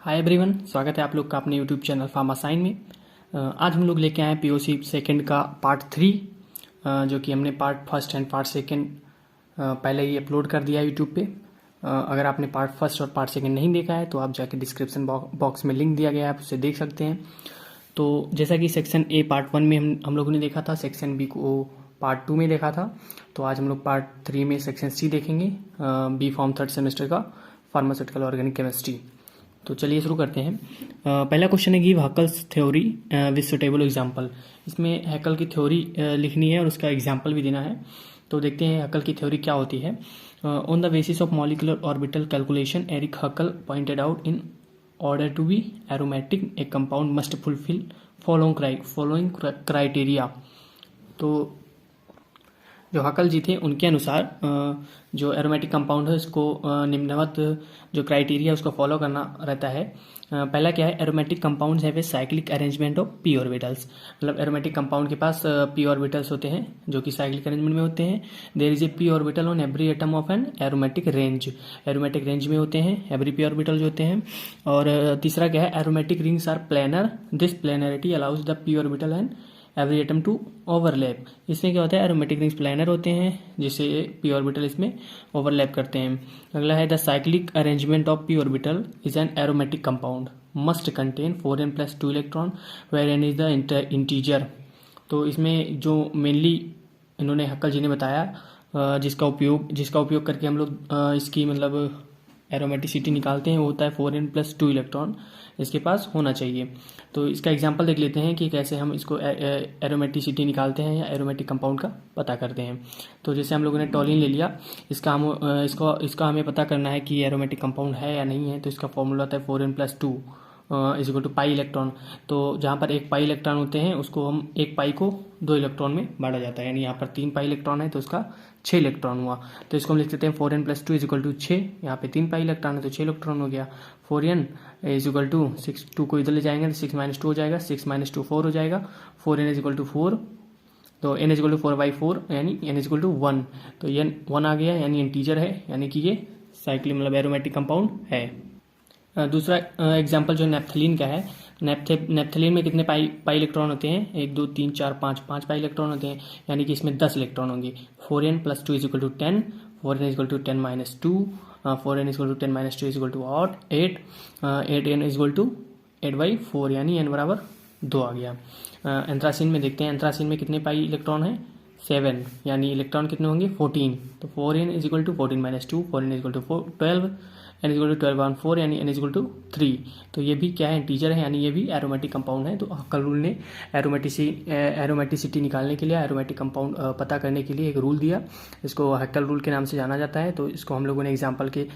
Hi everyone, स्वागत है आप लोग का अपने यूट्यूब चैनल फार्मा साइन में। आज हम लोग लेके आए पीओसी सेकंड का पार्ट 3, जो कि हमने part first and part second पहले ही अपलोड कर दिया यूट्यूब पे। अगर आपने पार्ट फर्स्ट और पार्ट सेकंड नहीं देखा है तो आप जाके डिस्क्रिप्शन बॉक्स में लिंक दिया गया है, आप उसे देख सकते हैं। तो जैसा कि सेक्शन ए पार्ट 1 में हम लोगों ने देखा था, सेक्शन बी को पार्ट 2 में देखा था, तो आज हम लोग पार्ट 3 में सेक्शन सी देखेंगे, बी फॉर्म थर्ड सेमेस्टर का फार्मास्यूटिकल ऑर्गेनिक केमिस्ट्री। तो चलिए शुरू करते हैं। पहला क्वेश्चन है give Huckel's theory with suitable example. इसमें हैकल की थ्योरी लिखनी है और उसका एग्जांपल भी देना है। तो देखते हैं हैकल की थ्योरी क्या होती है। On the basis of molecular orbital calculation Eric Huckel pointed out in order to be aromatic a compound must fulfil following criteria. तो जो हैकल जी थे उनके अनुसार जो एरोमेटिक कंपाउंड है उसको निम्नवत जो क्राइटेरिया उसको फॉलो करना रहता है। पहला क्या है, aromatic compounds have a cyclic arrangement of P orbitals. मतलब एरोमेटिक कंपाउंड के पास पी ऑर्बिटल्स होते हैं जो कि साइक्लिक अरेंजमेंट में होते हैं। There is a p orbital on every atom of an aromatic ring. Aromatic ring में होते हैं एवरी पी ऑर्बिटल जो होते हैं। और तीसरा क्या है, aromatic rings are planar. This planarity allows the p orbital and every atom to overlap. इसमें क्या होता है, एरोमेटिक रिंग्स प्लानर होते हैं जिससे पी ऑर्बिटल इसमें ओवरलैप करते हैं। अगला है the cyclic arrangement of p orbital is an aromatic compound must contain 4n+2 electron where n is the integer. तो इसमें जो मेनली इन्होंने हैकल जी ने बताया जिसका उपयोग करके हम लोग इसकी मतलब एरोमेटिसिटी निकालते हैं, वो होता है 4n+2 इलेक्ट्रॉन इसके पास होना चाहिए। तो इसका एग्जांपल देख लेते हैं कि कैसे हम इसको एरोमेटिसिटी निकालते हैं या एरोमेटिक कंपाउंड का पता करते हैं। तो जैसे हम लोगों ने टॉलिन ले लिया, इसका हमें पता करना है कि एरोमेटिक कंपाउंड है या नहीं है। तो इसका फॉर्मूला होता है 4n+2 is equal to pi electron. तो जहाँ पर एक पाई इलेक्ट्रॉन होते हैं उसको हम एक पाई को 2 इलेक्ट्रॉन में बांटा जाता है, यानी यहाँ पर 3 पाई इलेक्ट्रॉन है तो उसका 6 इलेक्ट्रॉन हुआ। तो इसको हम लिख देते हैं 4n+2 इज इक्वल टू 6। यहाँ पे 3 पाई इलेक्ट्रॉन है तो 6 इलेक्ट्रॉन हो गया। 4n इज इक्वल टू 6, 2 को इधर ले जाएंगे तो 6 - 2 हो जाएगा, 6 - 2 4 हो जाएगा। 4n इज इक्वल टू 4, तो n इज इक्वल टू 4/4 यानी n इज इक्वल टू 1। तो n 1 आ गया यानी इंटीजर है, यानी कि ये साइक्लिक मतलब एरोमेटिक कंपाउंड है। दूसरा एग्जाम्पल जो नेप्थलीन का है, नेप्थलीन में कितने पाई इलेक्ट्रॉन होते हैं, 1 2 3 4 5 पाई इलेक्ट्रॉन होते हैं, यानी कि इसमें 10 इलेक्ट्रॉन होंगे। 4n+2 is equal to 10, 4n is equal to 10-2, 4n is equal to 10-2 is equal to 8, 8n is equal to 8/4 यानी n बराबर 2 आ गया। एंथ्रासिन में देखते हैं, एंथ्रासिन में कितने पाई इलेक्ट्रॉन है, 7, यानी इलेक्ट्रॉन कितने होंगे 14। तो 4n is equal to 14-2, 4n is equal to 12, n is equal to 12/4 यानी n इज इक्वल टू 3। तो ये भी क्या है, इंटीजर है, यानी ये भी एरोमेटिक कंपाउंड है। तो हैकल रूल ने एरोमेटिसिटी निकालने के लिए, एरोमेटिक कंपाउंड पता करने के लिए एक रूल दिया, इसको हैकल रूल के नाम से जाना जाता है। तो इसको हम लोगों ने एग्जाम्पल के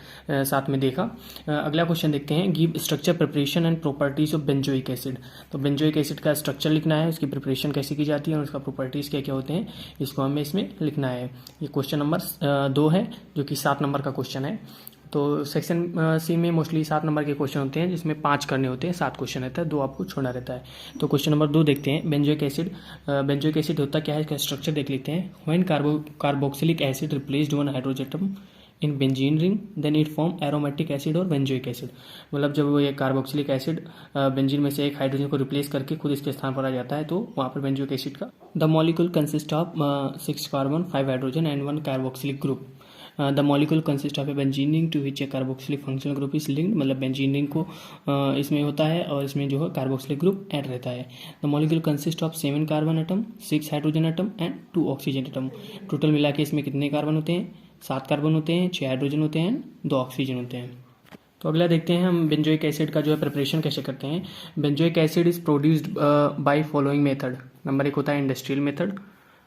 साथ में देखा। अगला क्वेश्चन देखते हैं, give structure, preparation and properties of benzoic acid. तो बेंजोइक एसिड का स्ट्रक्चर लिखना है, उसकी प्रिपरेशन कैसे की जाती है और उसका प्रॉपर्टीज क्या क्या होते हैं, इसको हमें इसमें लिखना है। ये क्वेश्चन नंबर 2 है जो कि 7 नंबर का क्वेश्चन है। तो सेक्शन सी में मोस्टली 7 नंबर के क्वेश्चन होते हैं जिसमें 5 करने होते हैं, 7 क्वेश्चन रहता है, 2 आपको छोड़ना रहता है। तो क्वेश्चन नंबर 2 देखते हैं, बेंजोइक एसिड होता क्या है, इसका स्ट्रक्चर देख लेते हैं। When carboxylic acid replaced one hydrogen atom in benzene ring then it form aromatic acid और बेंजोइक एसिड। मतलब जब ये कार्बोक्सिलिक एसिड बेंजीन में से एक हाइड्रोजन को रिप्लेस करके खुद इसके स्थान पर आ जाता है तो वहाँ पर बेंजोइक एसिड का the molecule consist of 6 carbon 5 hydrogen and 1 carboxylic group. The molecule consist of a benzene ring to which a carboxylic functional group is linked. मतलब बेंजीन रिंग को इसमें होता है और इसमें जो है कार्बोक्सिलिक ग्रुप ऐड रहता है। The molecule consist of 7 carbon atom, 6 hydrogen atom and 2 oxygen atom. Total मिला के इसमें कितने कार्बन होते हैं, 7 कार्बन होते हैं, 6 हाइड्रोजन होते हैं, 2 ऑक्सीजन होते हैं। तो अगला देखते हैं हम बेंजोइक एसिड का जो है प्रिपरेशन कैसे करते हैं। Benzoic acid is produced by following method. Number 1 होता है इंडस्ट्रियल मेथड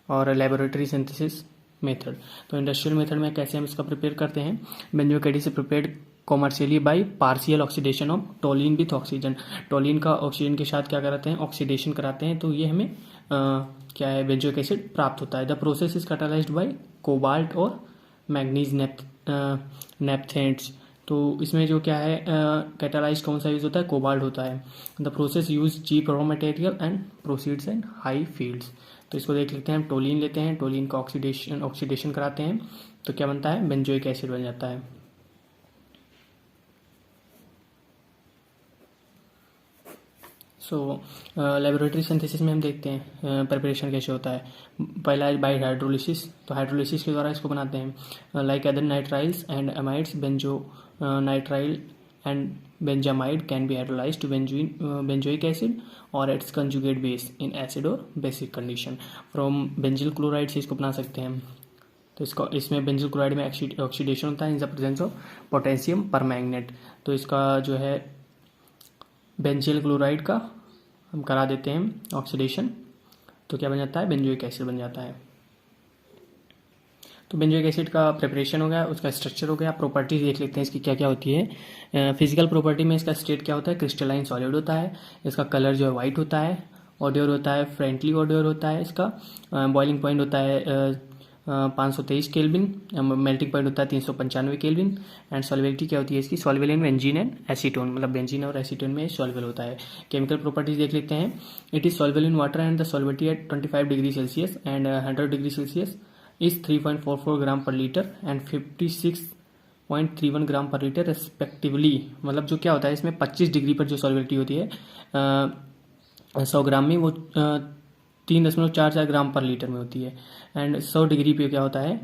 और लेबोरेटरी सिंथेसिस मेथड। तो इंडस्ट्रियल मेथड में कैसे हम इसका प्रिपेयर करते हैं, benzoic acid is prepared commercially by partial oxidation of toluene with oxygen. Toluene का ऑक्सीजन के साथ क्या कराते हैं, ऑक्सीडेशन कराते हैं, तो ये हमें क्या है बेंजोइक एसिड प्राप्त होता है। The process is catalysed by cobalt और मैग्नीज नेप्थेट्स। तो इसमें जो क्या है कैटालाइज कौन सा यूज होता है, कोबाल्ट होता है। The process use cheap raw material and proceeds and high fields. तो इसको देख लेते हैं, हम टोलिन लेते हैं, टोलिन का ऑक्सीडेशन कराते हैं तो क्या बनता है, बेंजोइक एसिड बन जाता है। सो लेबोरेटरी सिंथेसिस में हम देखते हैं प्रिपरेशन कैसे होता है। पहला है बाय हाइड्रोलिसिस, तो हाइड्रोलिसिस के द्वारा इसको बनाते हैं। Like other nitriles and amides, benzonitrile and benzamide can be hydrolyzed to benzoic acid और its conjugate base in acid और basic condition. From benzyl chloride से इसको बना सकते हैं। तो इसमें बेंजिल क्लोराइड में ऑक्सीडेशन होता है in the presence of potassium permanganate. तो इसका जो है बेंजिल क्लोराइड का हम करा देते हैं ऑक्सीडेशन, तो क्या बन जाता है, बेंजोइक एसिड बन जाता है। तो बेंजोइक एसिड का प्रिपरेशन हो गया, उसका स्ट्रक्चर हो गया। प्रॉपर्टीज देख लेते हैं इसकी क्या क्या होती है। फिजिकल प्रॉपर्टी में इसका स्टेट क्या होता है, क्रिस्टलाइन सॉलिड होता है। इसका कलर जो है वाइट होता है। ऑडियोर होता है, फ्रेंडली ऑडियोर होता है। इसका बॉइलिंग पॉइंट होता है 523 केल्विन, मेल्टिंग पॉइंट होता है 395 केल्विन। एंड सॉल्युबिलिटी क्या होती है इसकी, soluble in benzene and acetone, मतलब बेंजीन और एसीटोन में सॉल्युबल होता है। केमिकल प्रॉपर्टीज देख लेते हैं। It is soluble in water and the solubility at 25 degree Celsius and 100 degree Celsius is 3.44 gram per litre and 56.31 gram per litre respectively. मतलब जो क्या होता है इसमें 25 डिग्री पर जो सॉल्युबिलिटी होती है 100 ग्राम में, वो 3.44 ग्राम पर लीटर में होती है। एंड 100 डिग्री पे क्या होता है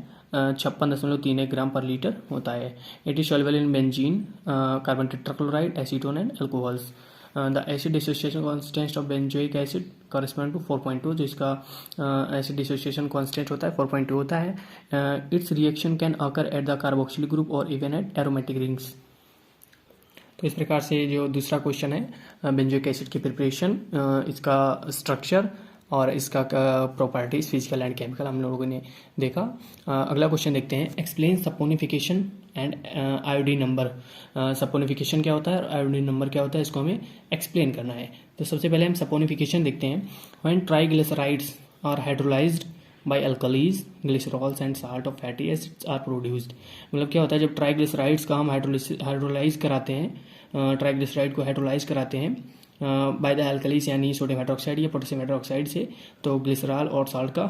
56.31 ग्राम पर लीटर होता है। It is soluble in benzene, carbon tetrachloride, acetone and alcohols. The acid dissociation constant of benzoic acid correspond to 4.2, जो इसका एसिड डिसोसिएशन कॉन्स्टेंट होता है 4.2 होता है। It's reaction can occur at the carboxyl group और even at aromatic rings. तो इस प्रकार से जो दूसरा क्वेश्चन है बेंजोइक एसिड की प्रिपरेशन, इसका स्ट्रक्चर और इसका प्रॉपर्टीज फिजिकल एंड केमिकल हम लोगों ने देखा। अगला क्वेश्चन देखते हैं। Explain saponification and iodine number. Saponification क्या होता है और आयोडीन नंबर क्या होता है, इसको हमें एक्सप्लेन करना है। तो सबसे पहले हम सपोनिफिकेशन देखते हैं। When triglycerides are hydrolysed by alkalies, glycerols and salt of fatty acids are produced. मतलब क्या होता है जब ट्राइग्लिसराइड्स का हम हाइड्रोलाइज कराते हैं, ट्राइग्लिसराइड को हाइड्रोलाइज कराते हैं बाय द एल्कलीज यानी सोडियम हाइड्रोक्साइड या पोटेशियम हाइड्रोक्साइड से, तो ग्लिसरॉल और साल्ट का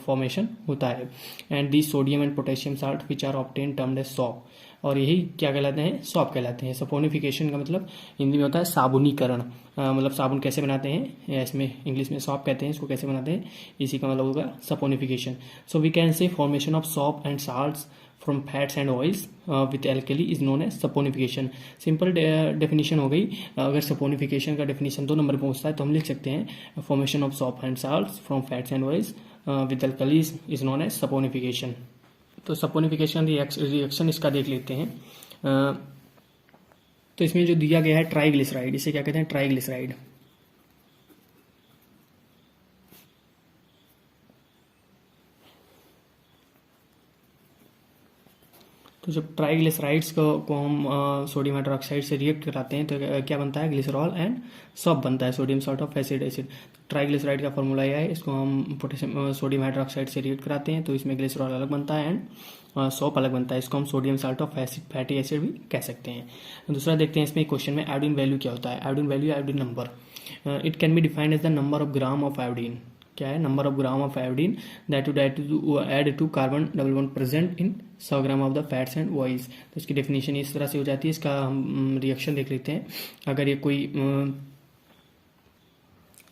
फॉर्मेशन होता है। And this sodium and potassium salt which are obtain termed as soap, और यही क्या कहलाते हैं, सॉप कहलाते हैं। सपोनिफिकेशन का मतलब हिंदी में होता है साबुनीकरण। मतलब साबुन कैसे बनाते हैं, या इसमें इंग्लिश में सॉप कहते हैं, इसको कैसे बनाते हैं, इसी का मतलब होगा saponification. So we can say formation of soap and salts from fats and oils with alkali is known as saponification. Simple definition हो गई। अगर सपोनिफिकेशन का डेफिनेशन 2 नंबर पहुंचता है तो हम लिख सकते हैं formation of soap and salts from fats and oils with alkali is known as saponification. तो सपोनिफिकेशन रिएक्शन इसका देख लेते हैं। तो इसमें जो दिया गया है ट्राइग्लिसराइड, इसे क्या कहते हैं, ट्राइग्लिसराइड। तो जब ट्राइग्लिसराइड्स को हम सोडियम हाइड्रोक्साइड से रिएक्ट कराते हैं तो क्या बनता है, ग्लिसरॉल एंड सॉप बनता है, sodium salt of acid. Triglyceride का फॉर्मूला यह है। इसको हम पोटेशियम सोडियम हाइड्रोक्साइड से रिएक्ट कराते हैं तो इसमें ग्लिसरॉल अलग बनता है एंड सॉप अलग बनता है। इसको हम sodium salt of fatty acid भी कह सकते हैं। दूसरा देखते हैं इसमें क्वेश्चन में आयोडीन वैल्यू क्या होता है। Iodine value, iodine number, it can be defined as the number of gram of iodine. क्या है, number of gram of iodine that to add to carbon double bond present in 100 gram of the fats and oils. तो इसकी definition इस तरह से हो जाती है। इसका हम रिएक्शन देख लेते हैं। अगर ये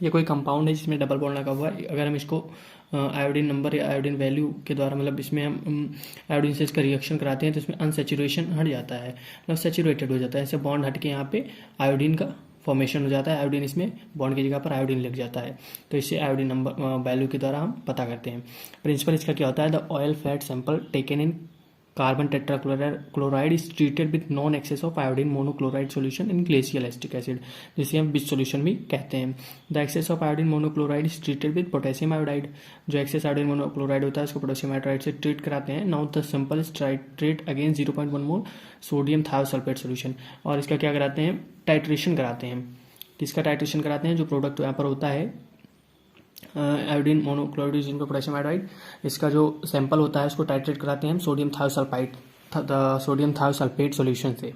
कोई कंपाउंड है जिसमें डबल बॉन्ड लगा हुआ है, अगर हम इसको आयोडीन नंबर या आयोडीन वैल्यू के द्वारा, मतलब इसमें हम आयोडीन से इसका रिएक्शन कराते हैं तो इसमें अनसेचुरेशन हट जाता है, मतलब सेचुरेटेड हो जाता है। इससे बॉन्ड हट के यहाँ पे आयोडीन का फॉर्मेशन हो जाता है। आयोडीन इसमें बॉन्ड की जगह पर आयोडीन लग जाता है। तो इससे आयोडीन नंबर वैल्यू के द्वारा हम पता करते हैं। प्रिंसिपल इसका क्या होता है, the oil flat sample taken in carbon tetrachloride is treated with known excess of iodine monochloride solution in glacial acetic acid, जिसे हम बिच सोल्यूशन भी कहते हैं। The excess of iodine monochloride is treated with potassium iodide. जो excess iodine monochloride होता है उसको पोटेशियम आयोडाइड से ट्रीट कराते हैं। Now the sample is treat against 0.1 mol sodium thiosulphate solution, और इसका क्या कराते हैं, टाइट्रेशन कराते हैं। किसका टाइट्रेशन कराते हैं, जो प्रोडक्ट यहाँ पर होता है आयोडीन मोनोक्लोराइड जिनको पोटेशियम आयोडाइड, इसका जो सैंपल होता है उसको टाइट्रेट कराते हैं हम सोडियम थायोसल्फेट सॉल्यूशन से।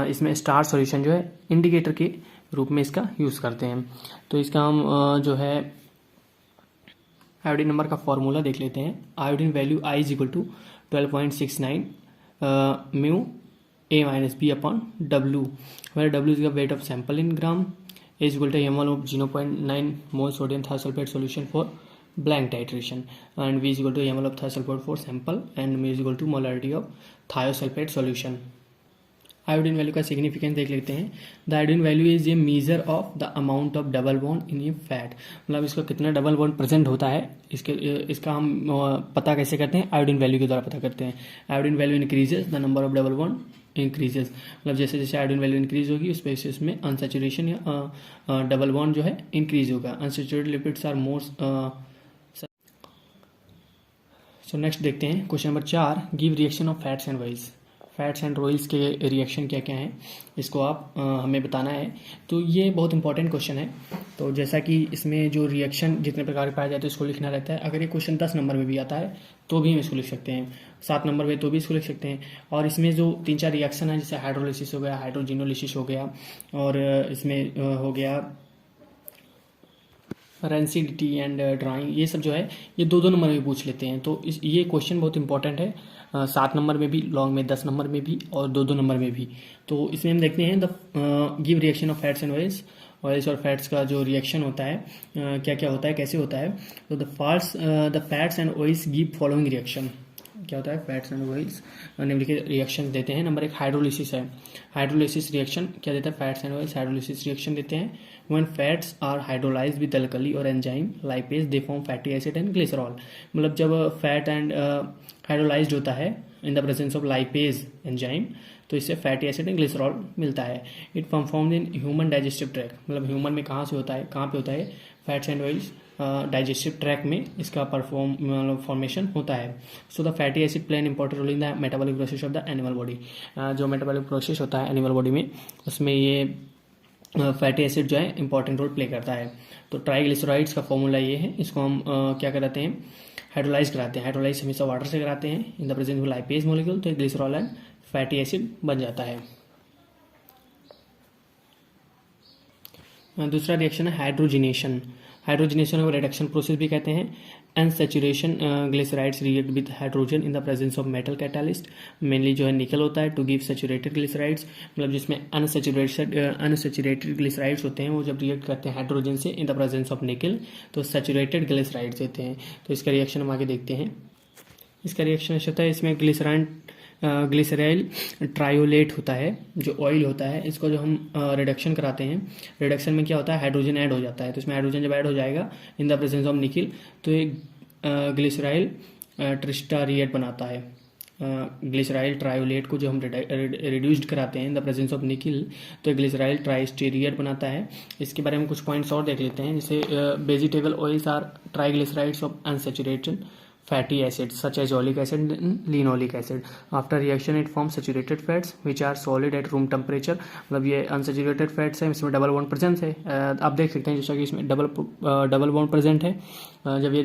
इसमें स्टार सॉल्यूशन जो है इंडिकेटर के रूप में इसका यूज़ करते हैं। तो इसका हम जो है आयोडीन नंबर का फॉर्मूला देख लेते हैं। Iodine value I is equal to 12.69 mu A - B upon W, where W is the weight of sample in gram is equal to mol of 0.9 mol sodium thiosulphate solution for blank titration, and V is equal to mol of thiosulfate for sample, and M is equal to molarity of thiosulfate solution. Iodine value का significance देख लेते हैं. The iodine value is a measure of the amount of double bond in A fat. मतलब इसका कितना double bond present होता है, इसका हम पता कैसे करते हैं, आयोडीन वैल्यू के द्वारा पता करते हैं. Iodine value increases the number of double bond increases. मतलब जैसे जैसे आयोडीन वैल्यू इंक्रीज होगी उस बेसिस में अनसैचुरेशन या डबल बॉन्ड जो है इंक्रीज होगा. Unsaturated lipids are more. So next देखते हैं question number 4. Give reaction of fats and oils. Fats and oils के रिएक्शन क्या क्या हैं इसको आप हमें बताना है. तो ये बहुत इंपॉर्टेंट क्वेश्चन है. तो जैसा कि इसमें जो रिएक्शन जितने प्रकार के पाए जाते हैं इसको लिखना रहता है. अगर ये क्वेश्चन 10 नंबर में भी आता है तो भी हम इसको लिख सकते हैं, 7 नंबर में तो भी इसको लिख सकते हैं. और इसमें जो 3-4 रिएक्शन है जैसे हाइड्रोलिसिस हो गया, हाइड्रोजिनोलिसिस हो गया, और इसमें हो गया रेंसिडिटी एंड ड्राइंग, ये सब जो है ये 2-2 नंबर में पूछ लेते हैं. तो ये क्वेश्चन बहुत इंपॉर्टेंट है, 7 नंबर में भी, लॉन्ग में 10 नंबर में भी और 2-2 नंबर में भी. तो इसमें हम देखते हैं the give reaction of fats and oils. Oils और फैट्स का जो रिएक्शन होता है क्या क्या होता है, कैसे होता है. तो the fats and oils give following reaction. क्या होता है, फैट्स एंड ऑयल्स निम्नलिखित रिएक्शन देते हैं. नंबर 1 हाइड्रोलिसिस है. हाइड्रोलिसिस रिएक्शन क्या देता है, fats and oils hydrolysis reaction देते हैं. When fats are hydrolyzed with alkali और enzyme lipase they form fatty acid and glycerol. मतलब जब फैट एंड हाइड्रोलाइज्ड होता है in the presence of lipase enzyme तो इससे फैटी एसिड एंड ग्लिसरॉल मिलता है. It perform in human digestive tract. मतलब ह्यूमन में कहाँ से होता है, कहाँ पे होता है, fats and oils digestive track में इसका फॉर्मेशन होता है. So the fatty acid play an important role in the metabolic process of the animal body. जो मेटाबॉलिक प्रोसेस होता है एनिमल बॉडी में उसमें ये फैटी एसिड जो है इंपॉर्टेंट रोल प्ले करता है. तो ट्राइग्लिसराइड्स का फॉर्मूला ये है. इसको हम क्या कराते हैं, हाइड्रोलाइज कराते हैं. हाइड्रोलाइज हमेशा वाटर से कराते हैं in the presence of lipase molecule. तो ग्लिसरॉल एंड फैटी एसिड बन जाता है. दूसरा रिएक्शन है हाइड्रोजिनेशन. हाइड्रोजिनेशन को रिडक्शन प्रोसेस भी कहते हैं. Unsaturation glycerides react with hydrogen in the presence of metal catalyst. Mainly जो है निकल होता है टू गिव सैचुरेटेड ग्लिसराइड्स. मतलब जिसमें अनसैचुरेटेड ग्लिसराइड्स होते हैं वो जब रिएक्ट करते हैं हाइड्रोजन से इन द प्रेजेंस ऑफ निकल तो सैचुरेटेड ग्लिसराइड्स देते हैं. तो इसका रिएक्शन हम आगे देखते हैं. इसका रिएक्शन ऐसा होता है, इसमें ग्लिसराइल ट्रायोलेट होता है जो ऑयल होता है. इसको जो हम रिडक्शन कराते हैं, रिडक्शन में क्या होता है, हाइड्रोजन ऐड हो जाता है. तो इसमें हाइड्रोजन जब ऐड हो जाएगा in the presence of nickel तो एक ग्लिसराइल ट्रिस्टारिएट बनाता है. ग्लिसराइल ट्रायोलेट को जो हम रिड्यूस्ड कराते हैं in the presence of nickel तो ग्लिसराइल ट्राइस्टेरिएट बनाता है. इसके बारे में कुछ पॉइंट्स और देख लेते हैं. जैसे vegetable oils are triglycerides of unsaturated fatty acids such as oleic acid and linoleic acid. After reaction it forms saturated fats which are solid at room temperature. मतलब ये unsaturated fats है, इसमें डबल बॉन्ड प्रेजेंट है. आप देख सकते हैं जैसा कि इसमें डबल बॉन्ड प्रेजेंट है. जब ये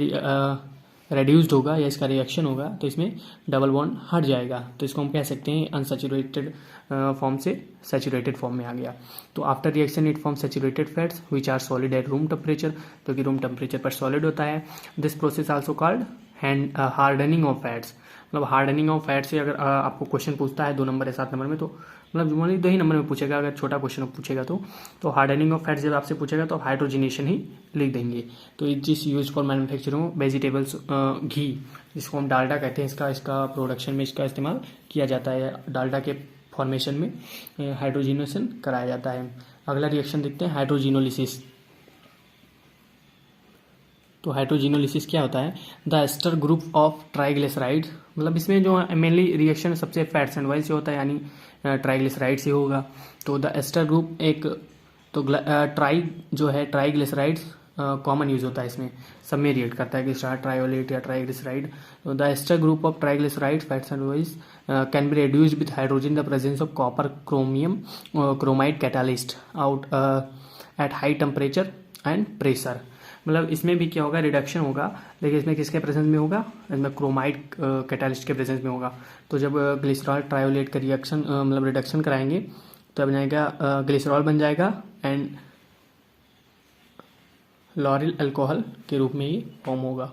रेड्यूस्ड होगा या इसका रिएक्शन होगा तो इसमें डबल बॉन्ड हट जाएगा. तो इसको हम कह सकते हैं अनसैचुरेटेड फॉर्म से सैचुरेटेड फॉर्म में आ गया. तो after reaction it form saturated fats which are solid at room temperature. तो कि रूम टेम्परेचर पर सॉलिड होता है. This process also called hardening of fats. मतलब हार्डनिंग ऑफ फैट से अगर आपको क्वेश्चन पूछता है 2 नंबर या 7 नंबर में, तो मतलब ओनली 2 ही नंबर में पूछेगा. अगर छोटा क्वेश्चन पूछेगा तो हार्डनिंग ऑफ फैट्स जब आपसे पूछेगा तो आप हाइड्रोजिनेशन ही लिख देंगे. तो जिस यूज फॉर मैन्युफैक्चरिंग वेजिटेबल्स घी जिसको हम डाल्डा कहते हैं, इसका प्रोडक्शन में इसका इस्तेमाल किया जाता है. डाल्डा के फॉर्मेशन में हाइड्रोजिनेशन कराया जाता है. अगला रिएक्शन देखते हैं हाइड्रोजिनोलिसिस. तो हाइड्रोजिनोलिसिस क्या होता है, the ester group of triglycerides. मतलब इसमें जो मेनली रिएक्शन सबसे फैट्स एंड ऑयल से होता है यानी ट्राइग्लिसराइड से होगा. तो द एस्टर ग्रुप एक तो जो है ट्राइग्लिसराइड्स कॉमन यूज होता है, इसमें सब में रिएक्ट करता है कि ट्रायोलेट या ट्राइग्लिसराइड. तो the ester group of triglyceride fats and oils can be reduced with hydrogen the presence of copper chromium chromide catalyst out at high temperature and pressure. मतलब इसमें भी क्या होगा, रिडक्शन होगा, लेकिन इसमें किसके प्रेजेंस में होगा, इसमें क्रोमाइड कैटालिस्ट के प्रेजेंस में होगा. तो जब ग्लिसरॉल ट्रायोलेट का रिएक्शन मतलब रिडक्शन कराएंगे तो बन जाएगा ग्लिसरॉल बन जाएगा एंड लॉरिल अल्कोहल के रूप में ही फॉर्म होगा.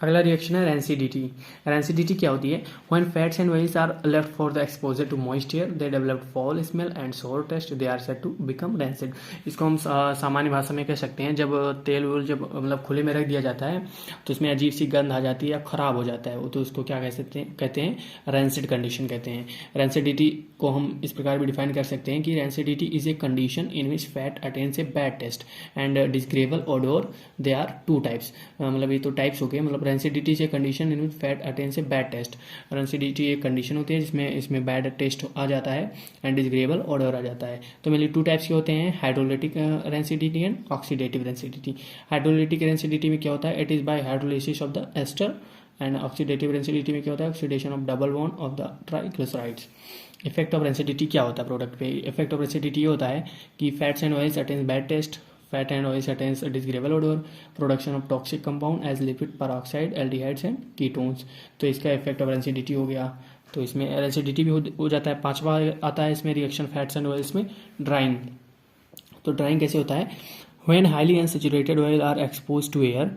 अगला रिएक्शन है रेंसिडिटी। रेंसिडिटी क्या होती है? When fats and oils are left for the exposure to moist air they develop foul smell and sour taste, they are said to become rancid. इसको हम सामान्य भाषा में कह सकते हैं, जब तेल वूल जब मतलब खुले में रख दिया जाता है तो इसमें अजीब सी गंध आ जाती है या खराब हो जाता है वो, तो उसको क्या कहते हैं रेंसिड कंडीशन कहते हैं। रेंसिडिटी को हम इस प्रकार भी डिफाइन कर सकते हैं कि rancidity is a condition in which fat attains a bad taste and disagreeable odour, they are two types. मतलब ये तो टाइप्स हो गए। मतलब रेंसिडिटी से condition in which fat attains a bad taste. Rancidity एक कंडीशन होती है जिसमें इसमें बैड टेस्ट आ जाता है एंड डिसग्रेबल ऑर्डर आ जाता है। तो मेनली टू टाइप्स के होते हैं, hydrolytic rancidity and oxidative rancidity. Hydrolytic rancidity में क्या होता है? It is by hydrolysis of the ester, and oxidative rancidity में क्या होता है? Oxidation of double bond of the triglycerides. Effect of rancidity क्या होता है प्रोडक्ट पे? इफेक्ट ऑफ रेंसिडिटी ये होता है कि fats and oils attains bad taste, fat and oils attains disagreeable odour, production of toxic compound as lipid peroxide, aldehydes and ketones. तो इसका इफेक्ट ऑफ रेंसिडिटी हो गया। तो इसमें रेंसिडिटी भी हो जाता है। पांचवा आता है इसमें रिएक्शन फैट्स एंड ऑयल्स में, ड्राइंग। तो ड्राइंग कैसे होता है? When highly unsaturated oil are expose to air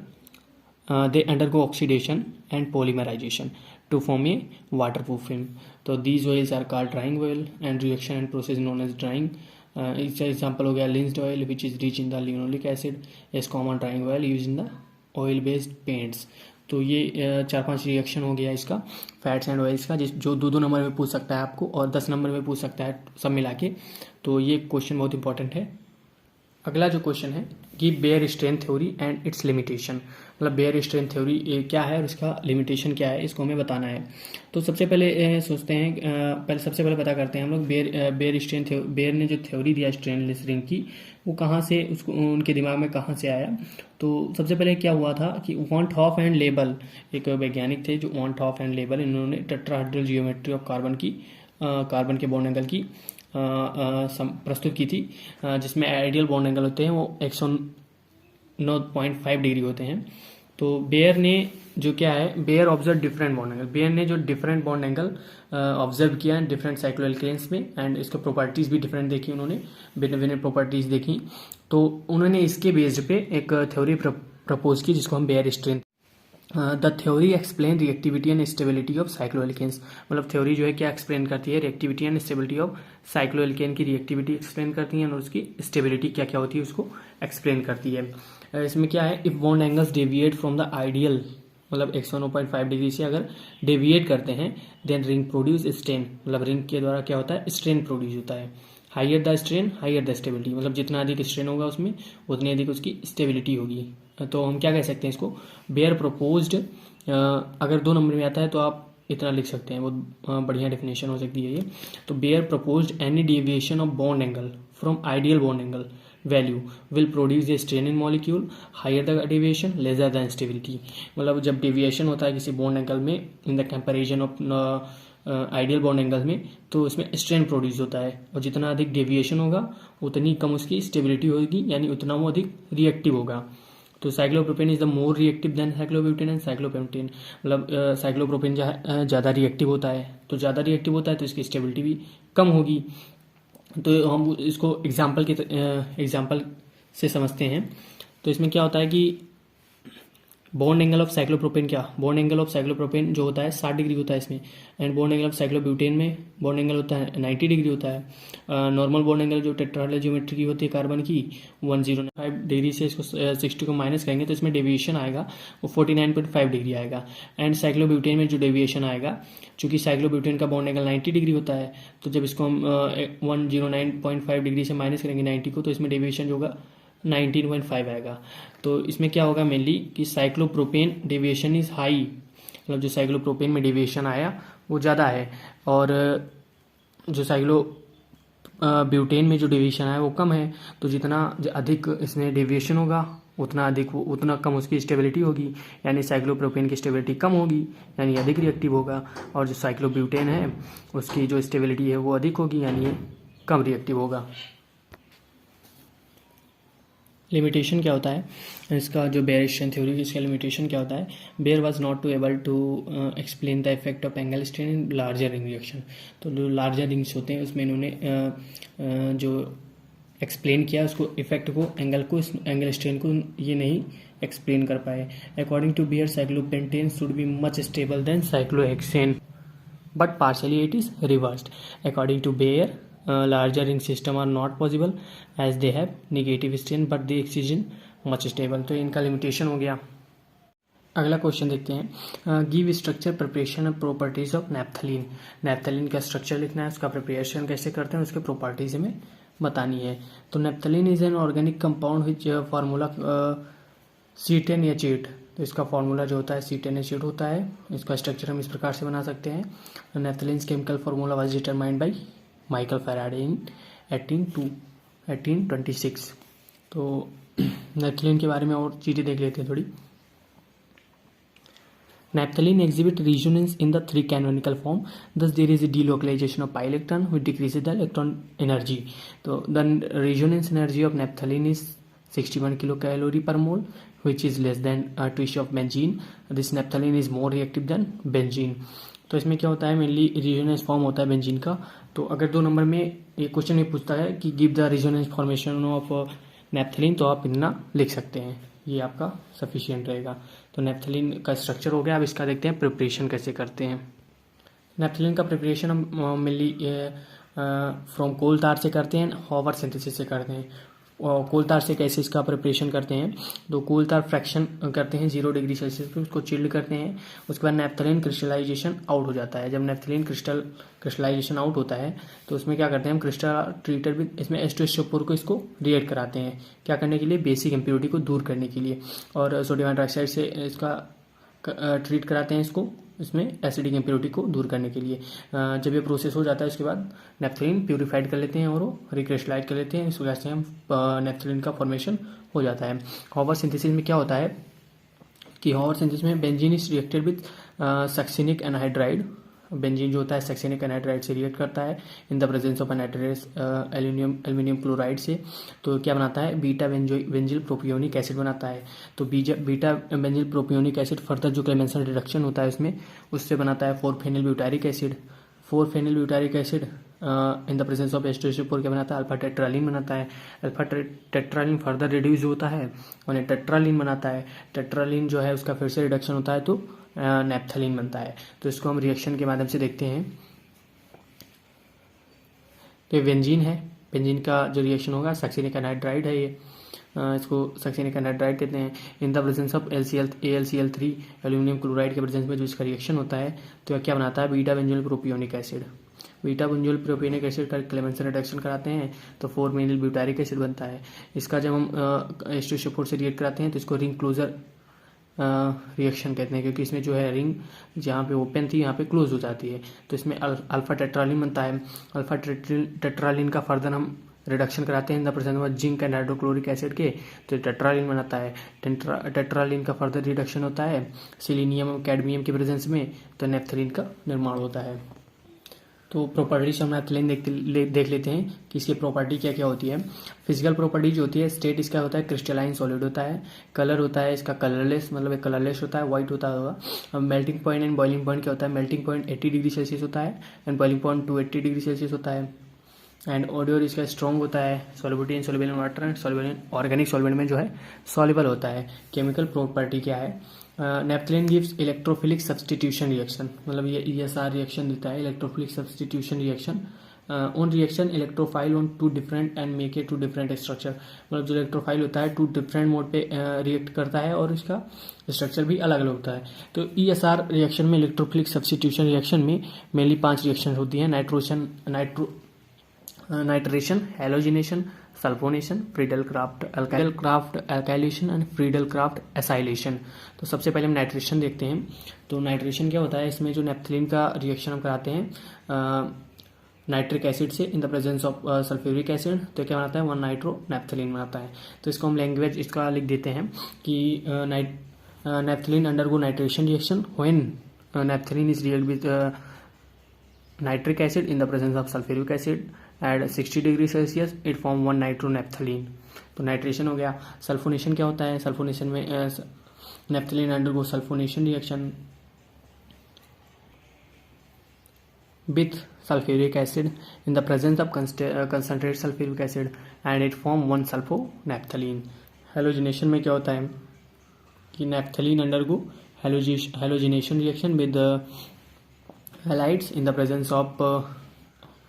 they undergo oxidation and polymerization to form a waterproof film. So these oils are called drying oil and reaction and process known as drying. इसका example हो गया linseed oil which is rich in the linoleic acid, is common drying oil use in the oil based paints. तो ये 4-5 reaction हो गया इसका fats and oils का, जो 2-2 नंबर में पूछ सकता है आपको और 10 नंबर में पूछ सकता है सब मिला के। तो ये क्वेश्चन बहुत इंपॉर्टेंट है। अगला जो क्वेश्चन है कि Baeyer strain theory and its limitation. मतलब बेयर स्ट्रेन थ्योरी क्या है और इसका लिमिटेशन क्या है, इसको हमें बताना है। तो सबसे पहले सोचते हैं, सबसे पहले पता करते हैं हम लोग बेयर ने जो थ्योरी दिया स्ट्रेनलेस रिंग की, वो कहाँ से उसको उनके दिमाग में कहाँ से आया। तो सबसे पहले क्या हुआ था कि वॉन हॉफ एंड लेबल, एक वैज्ञानिक थे जो वॉन हॉफ एंड लेबल, इन्होंने टेट्राहेड्रल जियोमेट्री ऑफ कार्बन के बॉन्ड एंगल की प्रस्तुत की थी, जिसमें आइडियल बॉन्ड एंगल होते हैं वो 109.5 डिग्री होते हैं। तो बेयर ने जो क्या है, Baeyer observe different bond angle, Baeyer ने जो डिफरेंट बॉन्ड एंगल ऑब्जर्व किया डिफरेंट साइक्लोएल्केन्स में, एंड इसको प्रॉपर्टीज भी डिफरेंट देखी उन्होंने, भिन्न भिन्न प्रॉपर्टीज देखी। तो उन्होंने इसके बेस्ड पे एक थ्योरी प्रपोज की जिसको हम Baeyer strain. The theory explain reactivity and stability of cycloalkanes. मतलब थ्योरी जो है क्या एक्सप्लेन करती है? Reactivity and stability of cycloalkane की रिएक्टिविटी एक्सप्लेन करती है और उसकी स्टेबिलिटी क्या क्या होती है उसको एक्सप्लेन करती है। इसमें क्या है, if bond angles deviate from the ideal, मतलब 109.5 डिग्री से अगर डेविएट करते हैं, देन रिंग प्रोड्यूस स्ट्रेन। मतलब रिंग के द्वारा क्या होता है? स्ट्रेन प्रोड्यूस होता है। Higher the strain higher the stability, मतलब जितना अधिक स्ट्रेन होगा उसमें उतनी अधिक उसकी स्टेबिलिटी होगी। तो हम क्या कह सकते हैं इसको? बेयर प्रपोज्ड, अगर 2 नंबर में आता है तो आप इतना लिख सकते हैं, बहुत बढ़िया डेफिनेशन हो सकती है ये। तो Baeyer proposed any deviation of bond angle from ideal bond angle value will produce a strain in molecule, higher the deviation lesser the stability. मतलब जब डेविएशन होता है किसी बॉन्ड एंगल में in the comparison of ideal bond angle में, तो उसमें strain produce होता है, और जितना अधिक डेविएशन होगा उतनी कम उसकी स्टेबिलिटी होगी, यानी उतना वो अधिक रिएक्टिव होगा। तो cyclopropane is the more reactive than cyclobutane and cyclopentane. मतलब साइक्लोप्रोपेन ज़्यादा रिएक्टिव होता है, तो ज़्यादा रिएक्टिव होता है तो इसकी स्टेबिलिटी भी कम होगी। तो हम इसको एग्जाम्पल से समझते हैं। तो इसमें क्या होता है कि बॉन्ड एंगल ऑफ साइक्लोप्रोपेन, क्या बॉन्ड एंगल ऑफ साइक्लोप्रोपेन जो होता है 60 डिग्री होता है इसमें, and bond angle of cyclobutane में बॉन्ड एंगल होता है 90 डिग्री होता है। नॉर्मल बॉन्ड एंगल जो टेट्राहेड्रल ज्योमेट्री की होती है कार्बन की 105 डिग्री से इसको 60 को माइनस करेंगे तो इसमें डेविएशन आएगा वो 49.5 डिग्री आएगा। एंड साइक्लोब्यूटेन में जो डेविएशन आएगा, चूंकि साइक्लोब्यूटेन का बॉन्ड एंगल 90 डिग्री होता है, तो जब इसको हम 109.5 डिग्री से माइनस करेंगे 90 को, तो इसमें डेविएशन जो होगा 19.5 आएगा। तो इसमें क्या होगा मेनली कि साइक्लोप्रोपेन डेविएशन इज हाई, मतलब जो साइक्लोप्रोपेन में डेविएशन आया वो ज़्यादा है, और जो ब्यूटेन में जो डेविएशन आया वो कम है। तो जितना अधिक इसमें डेविएशन होगा उतना कम उसकी स्टेबिलिटी होगी, यानी साइक्लोप्रोपेन की स्टेबिलिटी कम होगी, यानी अधिक रिएक्टिव होगा, और जो साइक्लोब्यूटेन है उसकी जो स्टेबिलिटी है वो अधिक होगी, यानी ये कम रिएक्टिव होगा। लिमिटेशन क्या होता है इसका, जो बेयर स्ट्रेन थ्योरी इसका लिमिटेशन क्या होता है? Baeyer was not to able to explain the effect of angle strain in larger ring reaction. तो जो लार्जर रिंग्स होते हैं उसमें इन्होंने जो एक्सप्लेन किया उसको इफेक्ट को, एंगल स्ट्रेन को ये नहीं एक्सप्लेन कर पाए। According to Baeyer cyclopentane should be much stable than cyclohexane, but partially it is reversed. According to Bayer, larger ring system are not possible as they have negative strain but the oxygen much stable. तो इनका limitation हो गया। अगला question देखते हैं, give structure preparation और properties of naphthalene. Naphthalene का structure लिखना है, उसका प्रिपरेशन कैसे करते हैं, उसके प्रॉपर्टीज हमें बतानी है। तो naphthalene is an organic compound which formula C10H8। तो इसका फार्मूला जो होता है C10H8 होता है। इसका स्ट्रक्चर हम इस प्रकार से बना सकते हैं। Naphthalene's chemical formula was determined by Michael Faraday in 1826। तो नैप्थलीन के बारे में और चीज़ें देख लेते हैं थोड़ी। Naphthalene exhibit resonance in the three canonical form. Thus, there is a delocalization of pi electron, which decreases the electron energy. So, the resonance energy of naphthalene is 61 kilocalorie per mole, which is less than twice of benzene. This naphthalene is more reactive than benzene. तो इसमें क्या होता है, mainly resonance form होता है benzene का। तो अगर 2 नंबर में ये क्वेश्चन ये पूछता है कि give the resonance formation of naphthalene, तो आप इतना लिख सकते हैं, ये आपका सफिशिएंट रहेगा। तो नैप्थलीन का स्ट्रक्चर हो गया। अब इसका देखते हैं प्रिपरेशन कैसे करते हैं। नैप्थलीन का प्रिपरेशन हम मेनली फ्रॉम कोल तार से करते हैं, हॉवर सिंथेसिस से करते हैं। कोल तार से कैसे इसका प्रिपरेशन करते हैं, तो कोल तार फ्रैक्शन करते हैं 0 डिग्री सेल्सियस पे, उसको चिल्ड करते हैं। उसके बाद नैप्थलीन क्रिस्टलाइजेशन आउट हो जाता है। जब नैप्थलीन क्रिस्टलाइजेशन आउट होता है तो उसमें क्या करते हैं हम, क्रिस्टल ट्रीटर भी इसमें H2SO4 को इसको रिएक्ट कराते हैं। क्या करने के लिए, बेसिक इम्प्योरिटी को दूर करने के लिए। और सोडियम हाइड्रोक्साइड से इसका ट्रीट कराते हैं इसको, इसमें एसिडिक इम्प्योरिटी को दूर करने के लिए। जब ये प्रोसेस हो जाता है उसके बाद नैप्थलीन प्यूरिफाइड कर लेते हैं और वो रिक्रिस्टलाइज कर लेते हैं। इस वजह से हम नैप्थलीन का फॉर्मेशन हो जाता है। हॉवर सिंथेसिस में क्या होता है कि हॉवर सिंथेसिस में benzene is reacted with succinic anhydride. Benzene जो होता है सक्सिनिक एनहाइड्राइड से रिएक्ट करता है in the presence of anhydrous aluminium chloride से। तो क्या बनाता है, बीटा बेंजिल प्रोपियोनिक एसिड बनाता है। तो beta benzyl propionic acid further जो क्लेमेंसन रिडक्शन होता है उसमें, उससे बनाता है four phenyl butyric acid. Four phenyl butyric acid in the presence of H2SO4 क्या बनाता है, अल्फा टेट्रालिन बनाता है। अल्फा टेट्रालिन फर्दर रिड्यूस होता है और टेट्रालिन बनाता है। टेट्रालिन जो है उसका फिर से रिडक्शन होता है तो नैप्थलीन बनता है। तो इसको हम रिएक्शन के माध्यम से देखते हैं। तो बेंजीन है, बेंजीन का जो रिएक्शन होगा सक्सिनिक एनहाइड्राइड है, ये इसको सक्सिनिक एनहाइड्राइड कहते हैं। In the presence of AlCl3 aluminium chloride के प्रेजेंस में जो इसका रिएक्शन होता है तो क्या बनाता है, beta benzoyl propionic acid. Beta benzoyl propionic acid का क्लेमेंसन रिडक्शन कराते हैं तो 4-मेनिल ब्यूटारिक एसिड बनता है। इसका जब हम H2SO4 से रिएक्ट कराते हैं तो इसको रिंग क्लोजर रिएक्शन कहते हैं, क्योंकि इसमें जो है रिंग जहाँ पे ओपन थी यहाँ पे क्लोज हो जाती है। तो इसमें अल्फा टेट्रालिन बनता है। अल्फा टेट्रालिन का फर्दर हम रिडक्शन कराते हैं in the presence of zinc and hydrochloric acid के, तो टेट्रालिन बनाता है। टेट्रालिन का फर्दर रिडक्शन होता है सिलीनियम और कैडमियम के प्रेजेंस में, तो नैप्थलीन का निर्माण होता है। तो प्रॉपर्टीज हम नैप्थलीन देख लेते हैं कि इसकी प्रॉपर्टी क्या क्या होती है। फिजिकल प्रॉपर्टी जो होती है, स्टेट इसका होता है क्रिस्टलाइन सॉलिड होता है। कलर होता है इसका कलरलेस, मतलब कलरलेस होता है, व्हाइट होता होगा। अब melting point and boiling point क्या होता है, मेल्टिंग पॉइंट 80 डिग्री सेल्सियस होता है and boiling point 280 degree Celsius होता है। एंड ऑडियोर इसका स्ट्रॉन्ग होता है, solubility in soluble in water and soluble in organic solvent में जो है सॉल्युबल होता है। केमिकल प्रॉपर्टी क्या है, naphthalene gives electrophilic substitution reaction, मतलब ये ESR रिएक्शन देता है, electrophilic substitution reaction. On reaction electrophile on 2 different and make a 2 different structure, मतलब जो इलेक्ट्रोफाइल होता है 2 डिफरेंट मोड पे रिएक्ट करता है और इसका स्ट्रक्चर भी अलग अलग होता है। तो ESR रिएक्शन में, इलेक्ट्रोफिलिक सब्सटीट्यूशन रिएक्शन में मेनली 5 रिएक्शन होती है, nitration, halogenation, sulphonation, Friedel craft alkylation and Friedel Crafts acylation. तो सबसे पहले हम नाइट्रेशन देखते हैं। तो नाइट्रेशन क्या होता है, इसमें जो नैप्थलीन का रिएक्शन हम कराते हैं नाइट्रिक एसिड से इन the presence of sulphuric acid, तो क्या बनाता है 1 नाइट्रो नैप्थलीन बनाता है। तो इसको हम लैंग्वेज इसका लिख देते हैं कि naphthalene undergo nitration reaction when naphthalene is react with nitric acid in the presence of sulfuric acid at 60 degree Celsius, it form 1 नाइट्रोनैप्थलीन। तो नाइट्रेशन हो गया। सल्फोनेशन क्या होता है, सल्फोनेशन में naphthalene undergo sulphonation reaction with sulfuric acid in the presence of concentrated sulfuric acid and it form 1 sulfonaphthalene। Halogenation में क्या होता है, कि naphthalene undergo halogenation reaction with halides in the presence of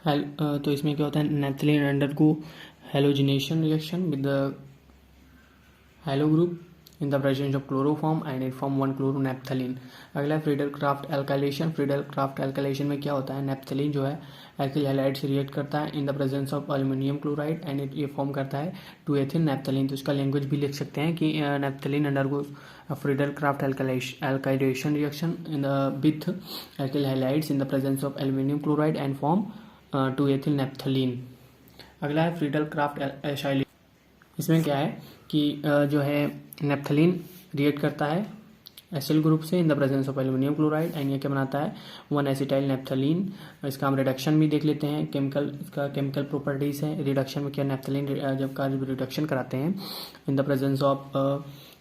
तो इसमें क्या होता है, naphthalene undergo halogenation reaction with the hello group in the presence of chloroform and it form 1 क्लोरोनैप्थलीन। अगला Friedel craft alkylation. Friedel craft alkylation में क्या होता है, नैप्थलीन जो है एल्किल हैलाइड से रिएक्ट करता है in the presence of aluminium chloride and ये फॉर्म करता है 2 एथिल नैप्थलीन। तो इसका लैंग्वेज भी लिख सकते हैं कि naphthalene undergo Friedel craft alkylation reaction in the with alkyl halides in the presence of aluminium chloride and form 2 ethyl naphthalene. अगला है फ्रीडल क्राफ्ट एसाइलेशन। इसमें क्या है कि जो है नैप्थलीन रिएक्ट करता है एसिल ग्रुप से इन the presence of aluminium chloride and ये क्या बनाता है 1 एसिटाइल नैप्थलीन। इसका हम रिडक्शन भी देख लेते हैं, इसका केमिकल प्रॉपर्टीज है। रिडक्शन में क्या, नैप्थलीन जब का रिडक्शन कराते हैं in the presence of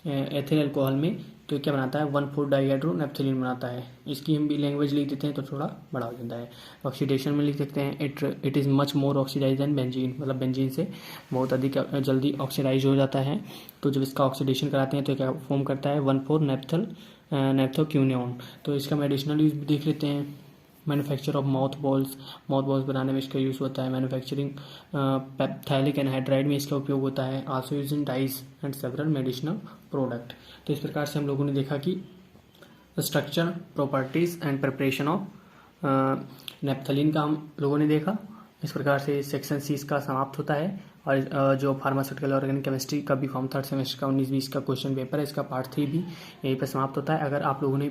ethyl alcohol में तो क्या बनाता है 1,4 डाइहाइड्रो नैप्थलीन बनाता है। इसकी हम भी लैंग्वेज लिख देते हैं तो थोड़ा बड़ा हो जाता है। ऑक्सीडेशन में लिख सकते हैं it is much more oxidize than benzene, मतलब बेंजीन से बहुत अधिक जल्दी ऑक्सीडाइज हो जाता है। तो जब इसका ऑक्सीडेशन कराते हैं तो क्या फॉर्म करता है 1,4 नैप्थोक्यूनियन। तो इसका मेडिसिनल यूज भी देख लेते हैं। मैन्युफैक्चर ऑफ माउथ बॉल्स बनाने में इसका यूज़ होता है। मैन्युफैक्चरिंग पैप्थैलिक एनहाइड्राइड में इसका उपयोग होता है। Also use in dyes and several medicinal product. तो इस प्रकार से हम लोगों ने देखा कि structure, properties and preparation of naphthalene का हम लोगों ने देखा। इस प्रकार से सेक्शन सी इसका समाप्त होता है और जो फार्मास्यूटिकल ऑर्गेनिक केमिस्ट्री का भी फॉर्म 3rd सेमेस्टर का 19-20 का क्वेश्चन पेपर है, इसका पार्ट 3 भी यहीं पर समाप्त होता है। अगर आप लोगों ने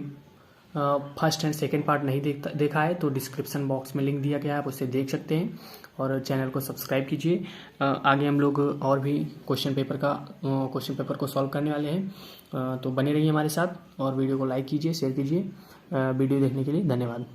फर्स्ट एंड सेकंड पार्ट नहीं देखा है तो डिस्क्रिप्शन बॉक्स में लिंक दिया गया है, आप उससे देख सकते हैं और चैनल को सब्सक्राइब कीजिए। आगे हम लोग और भी क्वेश्चन पेपर को सॉल्व करने वाले हैं, तो बने रहिए हमारे साथ और वीडियो को लाइक कीजिए, शेयर कीजिए। वीडियो देखने के लिए धन्यवाद।